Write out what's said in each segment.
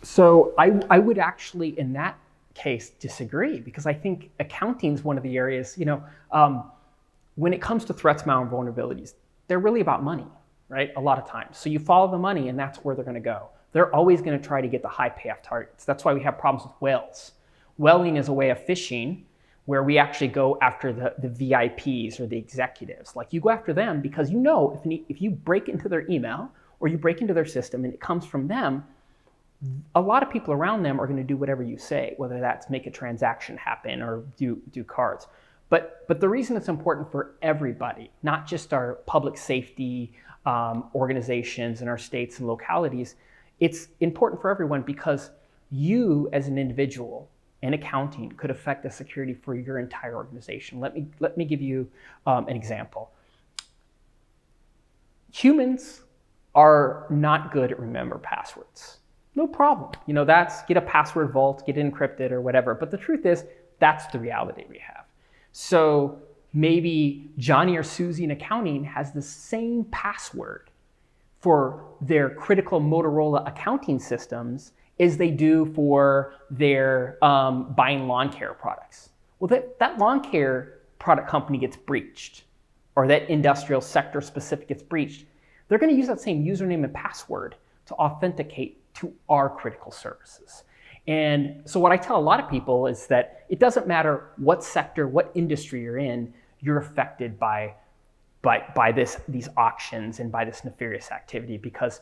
So I would actually, in that case, disagree, because I think accounting is one of the areas, when it comes to threats, malware, vulnerabilities, they're really about money, right? A lot of times. So you follow the money and that's where they're going to go. They're always going to try to get the high payoff targets. That's why we have problems with whales. Whaling is a way of phishing where we actually go after the VIPs or the executives. Like, you go after them because you know if you break into their email or you break into their system and it comes from them, a lot of people around them are going to do whatever you say, whether that's make a transaction happen or do cards. But the reason it's important for everybody, not just our public safety organizations in our states and localities, it's important for everyone because you as an individual in accounting could affect the security for your entire organization. Let me give you an example. Humans are not good at remember passwords. No problem. That's get a password vault, get it encrypted or whatever. But the truth is, that's the reality we have. So maybe Johnny or Susie in accounting has the same password for their critical Motorola accounting systems as they do for their buying lawn care products. Well, that lawn care product company gets breached, or that industrial sector specific gets breached. They're going to use that same username and password to authenticate to our critical services. And so what I tell a lot of people is that it doesn't matter what sector, what industry you're in, you're affected by these auctions and by this nefarious activity, because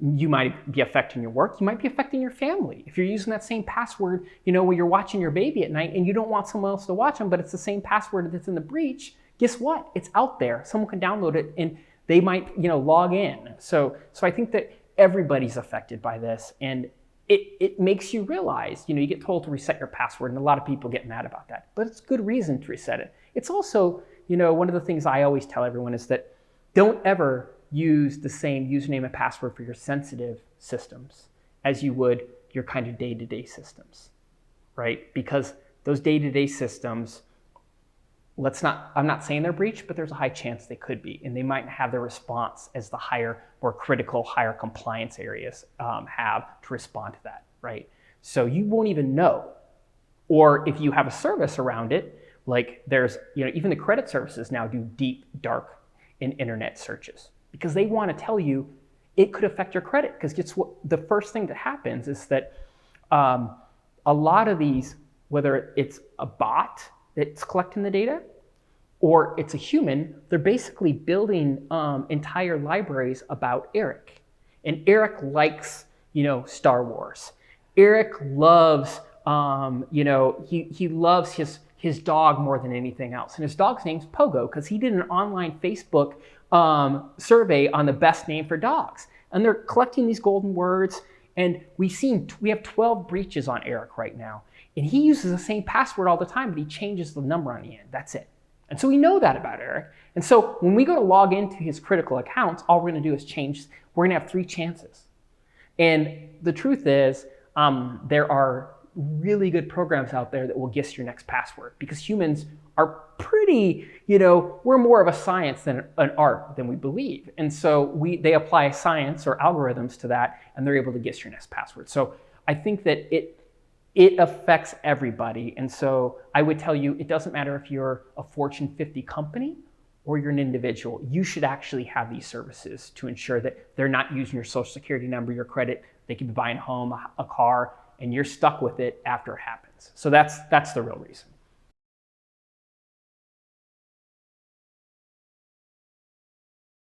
you might be affecting your work, you might be affecting your family. If you're using that same password, when you're watching your baby at night and you don't want someone else to watch them, but it's the same password that's in the breach, guess what? It's out there. Someone can download it and they might, log in. So I think that everybody's affected by this, and it makes you realize, you get told to reset your password, and a lot of people get mad about that, but it's good reason to reset it. It's also, one of the things I always tell everyone is that don't ever use the same username and password for your sensitive systems as you would your kind of day-to-day systems, right? Because those day-to-day systems, I'm not saying they're breached, but there's a high chance they could be, and they might have the response as the more critical, higher compliance areas have to respond to that, right? So you won't even know. Or if you have a service around it, like there's, even the credit services now do deep, dark in internet searches, because they want to tell you it could affect your credit. Because guess what? The first thing that happens is that a lot of these, whether it's a bot that's collecting the data or it's a human, they're basically building entire libraries about Eric. And Eric likes, Star Wars. Eric loves, he loves his dog more than anything else. And his dog's name's Pogo, because he did an online Facebook survey on the best name for dogs. And they're collecting these golden words. And we have 12 breaches on Eric right now. And he uses the same password all the time, but he changes the number on the end. That's it. And so we know that about Eric. And so when we go to log into his critical accounts, all we're going to do is change. We're going to have 3 chances. And the truth is, there are really good programs out there that will guess your next password, because humans are pretty, we're more of a science than an art than we believe. And so they apply science or algorithms to that, and they're able to guess your next password. So I think that it affects everybody. And so I would tell you, it doesn't matter if you're a Fortune 50 company or you're an individual, you should actually have these services to ensure that they're not using your social security number, your credit. They could be buying a home, a car, and you're stuck with it after it happens. So that's the real reason.